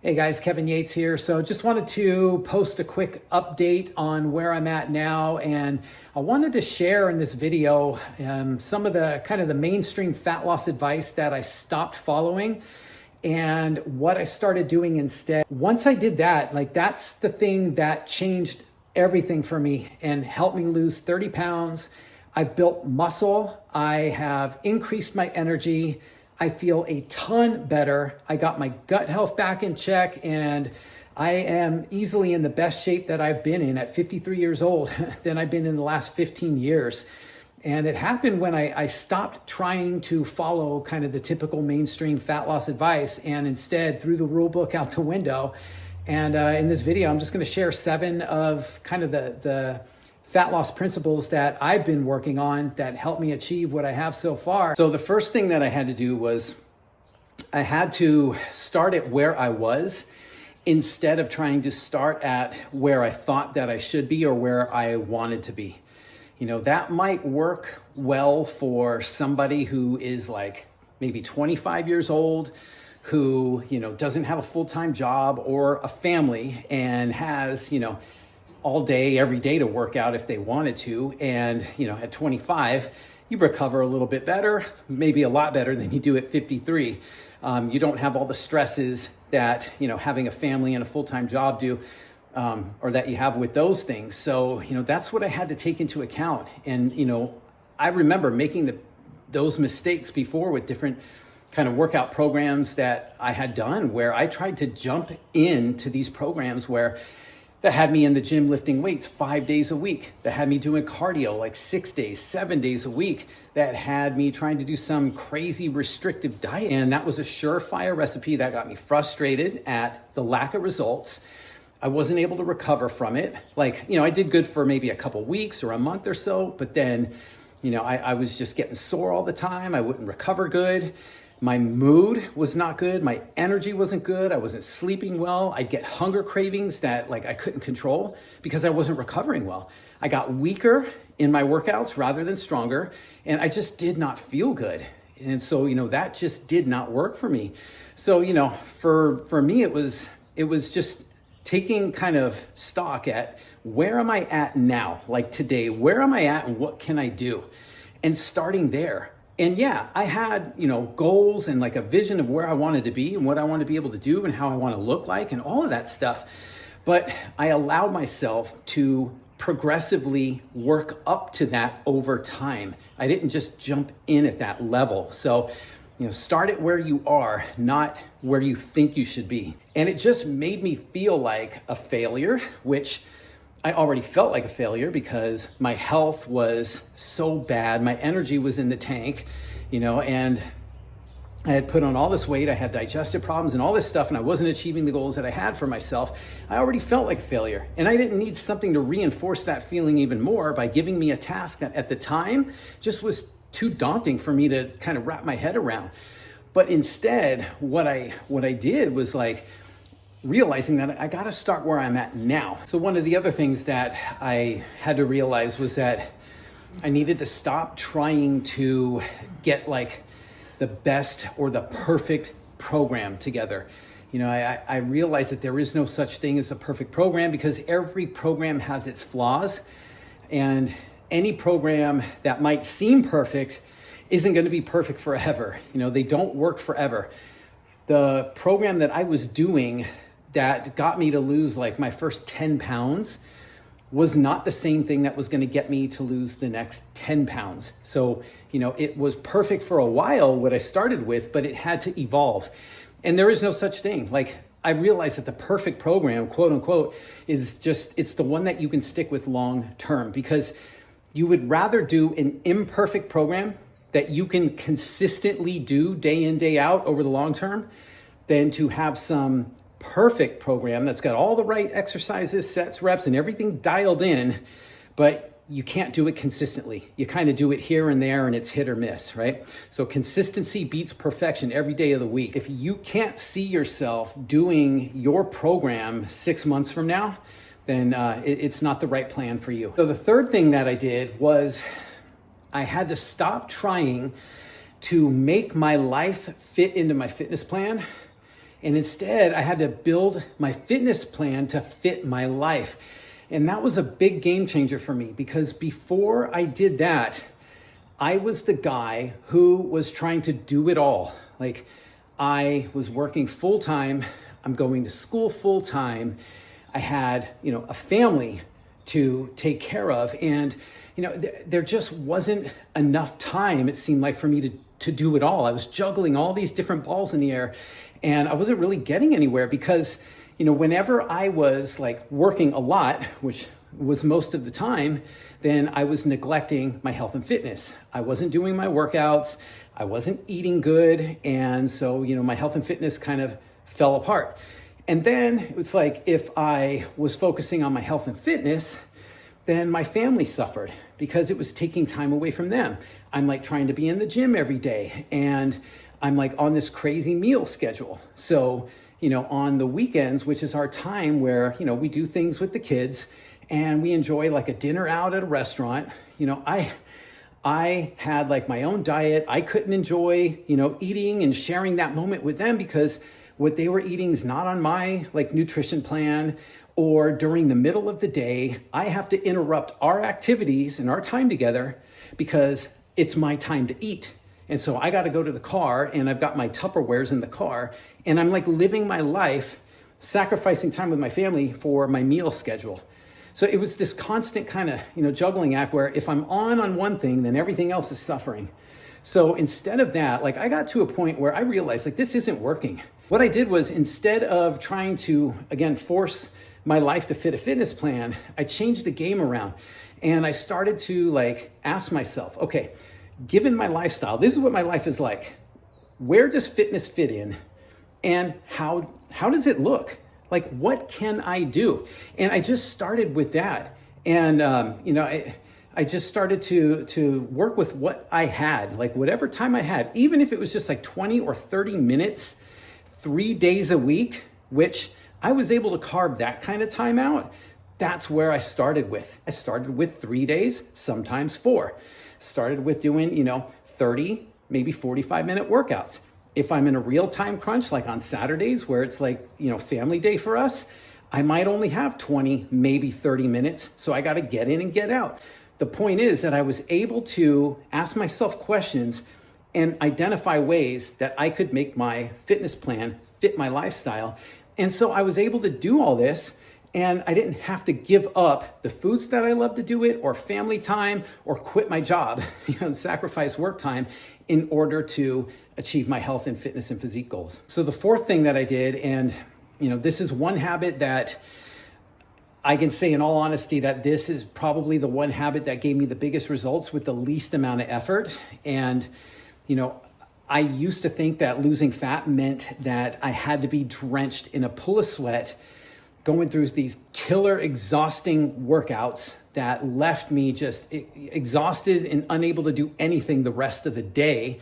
Hey guys, Kevin Yates here. So just wanted to post a quick update on where I'm at now. And I wanted to share in this video some of the kind of the mainstream fat loss advice that I stopped following and what I started doing instead. Once I did that, that's the thing that changed everything for me and helped me lose 30 pounds. I've built muscle. I have increased my energy. I feel a ton better. I got my gut health back in check, and I am easily in the best shape that I've been in at 53 years old than I've been in the last 15 years. And it happened when I stopped trying to follow kind of the typical mainstream fat loss advice and instead threw the rule book out the window. And in this video, I'm just gonna share 7 of kind of the fat loss principles that I've been working on that helped me achieve what I have so far. So the first thing that I had to do was I had to start at where I was instead of trying to start at where I thought that I should be or where I wanted to be. You know, that might work well for somebody who is like maybe 25 years old, who, doesn't have a full-time job or a family and has, all day, every day to work out if they wanted to. And, at 25, you recover a little bit better, maybe a lot better than you do at 53. You don't have all the stresses that, having a family and a full-time job do, or that you have with those things. So, that's what I had to take into account. And, I remember making those mistakes before with different kind of workout programs that I had done, where I tried to jump into these programs that had me in the gym lifting weights 5 days a week, that had me doing cardio like 6 days, 7 days a week, that had me trying to do some crazy restrictive diet. And that was a surefire recipe that got me frustrated at the lack of results. I wasn't able to recover from it. I did good for maybe a couple weeks or a month or so, but then, I was just getting sore all the time. I wouldn't recover good. My mood was not good. My energy wasn't good. I wasn't sleeping well. I'd get hunger cravings that I couldn't control because I wasn't recovering well. I got weaker in my workouts rather than stronger, and I just did not feel good. And so, that just did not work for me. So, for me, it was just taking kind of stock at where am I at now? Like today, where am I at and what can I do? And starting there. And yeah, I had, goals and a vision of where I wanted to be and what I want to be able to do and how I want to look like and all of that stuff. But I allowed myself to progressively work up to that over time. I didn't just jump in at that level. So, start at where you are, not where you think you should be. And it just made me feel like a failure, which I already felt like a failure because my health was so bad. My energy was in the tank, and I had put on all this weight. I had digestive problems and all this stuff, and I wasn't achieving the goals that I had for myself. I already felt like a failure, and I didn't need something to reinforce that feeling even more by giving me a task that at the time just was too daunting for me to kind of wrap my head around. But instead, what I did was realizing that I got to start where I'm at now. So one of the other things that I had to realize was that I needed to stop trying to get the best or the perfect program together. I realized that there is no such thing as a perfect program because every program has its flaws, and any program that might seem perfect isn't going to be perfect forever. They don't work forever. The program that I was doing that got me to lose my first 10 pounds was not the same thing that was going to get me to lose the next 10 pounds. So, it was perfect for a while what I started with, but it had to evolve. And there is no such thing. I realized that the perfect program, quote unquote, it's the one that you can stick with long term, because you would rather do an imperfect program that you can consistently do day in, day out over the long term than to have some perfect program that's got all the right exercises, sets, reps, and everything dialed in, but you can't do it consistently. You kind of do it here and there and it's hit or miss, right? So consistency beats perfection every day of the week. If you can't see yourself doing your program 6 months from now, then it's not the right plan for you. So the third thing that I did was I had to stop trying to make my life fit into my fitness plan And instead, I had to build my fitness plan to fit my life. And that was a big game changer for me, because before I did that, I was the guy who was trying to do it all. Like, I was working full time, I'm going to school full time, I had, a family to take care of, and there just wasn't enough time, it seemed like, for me to do it all. I was juggling all these different balls in the air, and I wasn't really getting anywhere because, whenever I was like working a lot, which was most of the time, then I was neglecting my health and fitness. I wasn't doing my workouts, I wasn't eating good, and so, my health and fitness kind of fell apart. And then it was like, if I was focusing on my health and fitness, then my family suffered because it was taking time away from them. I'm like trying to be in the gym every day, and I'm like on this crazy meal schedule. So, on the weekends, which is our time where, we do things with the kids and we enjoy like a dinner out at a restaurant, I had like my own diet. I couldn't enjoy, eating and sharing that moment with them because what they were eating is not on my like nutrition plan. Or during the middle of the day, I have to interrupt our activities and our time together because it's my time to eat. And so I got to go to the car, and I've got my Tupperwares in the car, and I'm like living my life, sacrificing time with my family for my meal schedule. So it was this constant kind of, juggling act where if I'm on one thing, then everything else is suffering. So instead of that, like, I got to a point where I realized like this isn't working. What I did was, instead of trying to, again, force my life to fit a fitness plan, I changed the game around, and I started to like ask myself, okay, given my lifestyle, this is what my life is like. Where does fitness fit in, and how does it look? Like, what can I do? And I just started with that. And, I just started to work with what I had, like whatever time I had, even if it was just like 20 or 30 minutes, 3 days a week, which I was able to carve that kind of time out. That's where I started with. I started with 3 days, sometimes 4. Started with doing, 30, maybe 45-minute workouts. If I'm in a real time crunch, like on Saturdays where it's like, family day for us, I might only have 20, maybe 30 minutes. So I got to get in and get out. The point is that I was able to ask myself questions and identify ways that I could make my fitness plan fit my lifestyle. And so I was able to do all this, and I didn't have to give up the foods that I love to do it, or family time, or quit my job, and sacrifice work time in order to achieve my health and fitness and physique goals. So the fourth thing that I did, and this is one habit that I can say in all honesty that this is probably the one habit that gave me the biggest results with the least amount of effort. And, I used to think that losing fat meant that I had to be drenched in a pool of sweat, going through these killer, exhausting workouts that left me just exhausted and unable to do anything the rest of the day.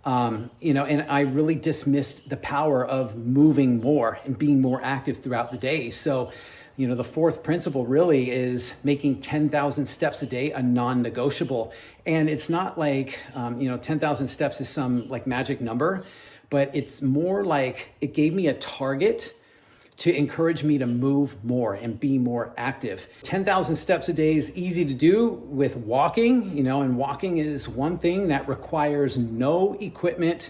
And I really dismissed the power of moving more and being more active throughout the day. So, the fourth principle really is making 10,000 steps a day a non-negotiable. And it's not like, 10,000 steps is some like magic number, but it's more like it gave me a target to encourage me to move more and be more active. 10,000 steps a day is easy to do with walking, and walking is one thing that requires no equipment.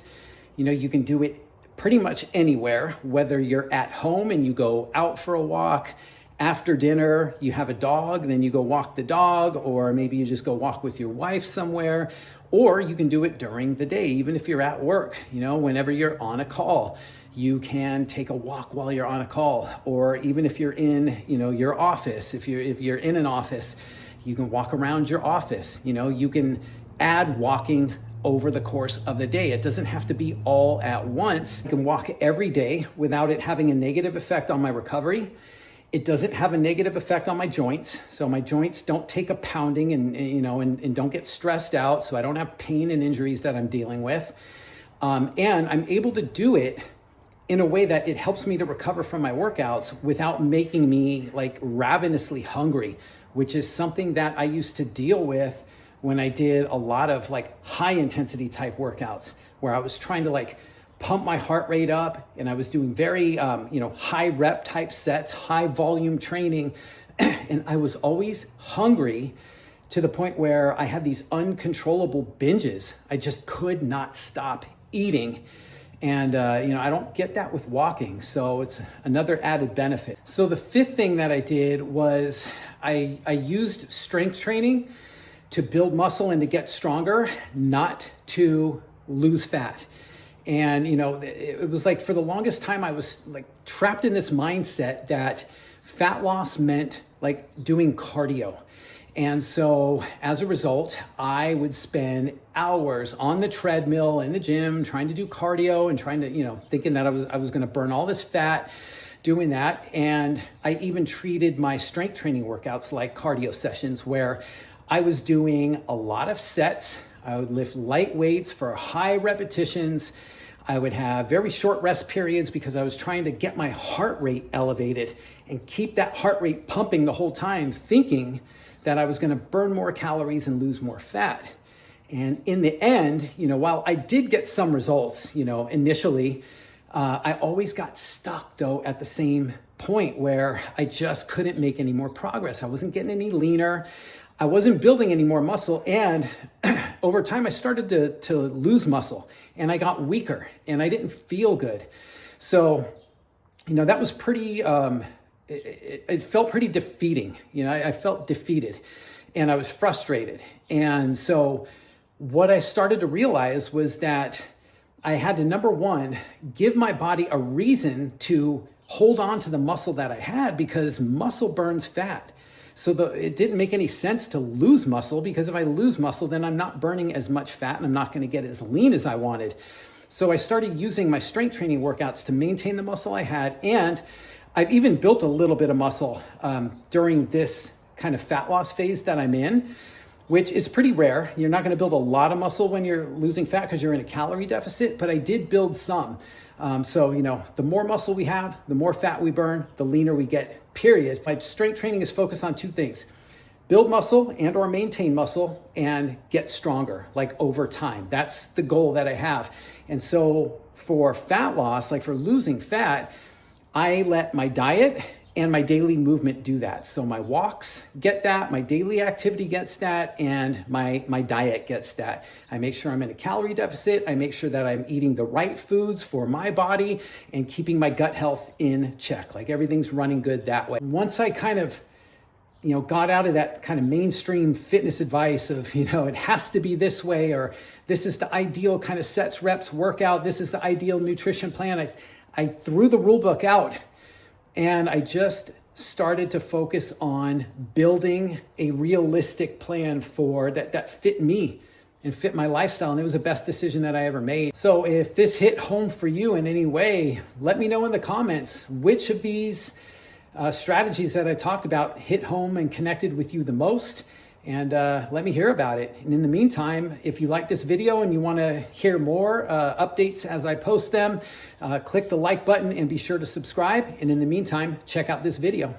You can do it pretty much anywhere, whether you're at home and you go out for a walk. After dinner, you have a dog, then you go walk the dog, or maybe you just go walk with your wife somewhere, or you can do it during the day, even if you're at work, whenever you're on a call. You can take a walk while you're on a call, or even if you're in, your office, if you're in an office, you can walk around your office. You can add walking over the course of the day. It doesn't have to be all at once. I can walk every day without it having a negative effect on my recovery. It doesn't have a negative effect on my joints. So my joints don't take a pounding and don't get stressed out. So I don't have pain and injuries that I'm dealing with. And I'm able to do it in a way that it helps me to recover from my workouts without making me like ravenously hungry, which is something that I used to deal with when I did a lot of like high intensity type workouts, where I was trying to like pump my heart rate up, and I was doing very, high rep type sets, high volume training. And I was always hungry to the point where I had these uncontrollable binges. I just could not stop eating. And, I don't get that with walking. So it's another added benefit. So the fifth thing that I did was I used strength training to build muscle and to get stronger, not to lose fat. And, it was like for the longest time, I was like trapped in this mindset that fat loss meant like doing cardio. And so as a result, I would spend hours on the treadmill in the gym trying to do cardio and trying to, thinking that I was going to burn all this fat doing that. And I even treated my strength training workouts like cardio sessions where I was doing a lot of sets. I would lift light weights for high repetitions. I would have very short rest periods because I was trying to get my heart rate elevated and keep that heart rate pumping the whole time, thinking that I was going to burn more calories and lose more fat. And in the end, while I did get some results, initially, I always got stuck though at the same point where I just couldn't make any more progress. I wasn't getting any leaner. I wasn't building any more muscle. And over time, I started to lose muscle and I got weaker and I didn't feel good. So, that was pretty, it felt pretty defeating. I felt defeated and I was frustrated. And so what I started to realize was that I had to, number one, give my body a reason to hold on to the muscle that I had because muscle burns fat. So it didn't make any sense to lose muscle because if I lose muscle, then I'm not burning as much fat and I'm not going to get as lean as I wanted. So I started using my strength training workouts to maintain the muscle I had. And I've even built a little bit of muscle during this kind of fat loss phase that I'm in, which is pretty rare. You're not going to build a lot of muscle when you're losing fat because you're in a calorie deficit, but I did build some. So, the more muscle we have, the more fat we burn, the leaner we get, period. My strength training is focused on two things: build muscle and or maintain muscle and get stronger, like over time. That's the goal that I have. And so for fat loss, like for losing fat, I let my diet and my daily movement do that. So my walks get that, my daily activity gets that, and my diet gets that. I make sure I'm in a calorie deficit. I make sure that I'm eating the right foods for my body and keeping my gut health in check. Like everything's running good that way. Once I kind of, got out of that kind of mainstream fitness advice of, it has to be this way, or this is the ideal kind of sets, reps, workout. This is the ideal nutrition plan. I threw the rule book out. And I just started to focus on building a realistic plan for that fit me and fit my lifestyle. And it was the best decision that I ever made. So if this hit home for you in any way, let me know in the comments which of these strategies that I talked about hit home and connected with you the most. And let me hear about it. And in the meantime, if you like this video and you want to hear more updates as I post them, click the like button and be sure to subscribe. And in the meantime, check out this video.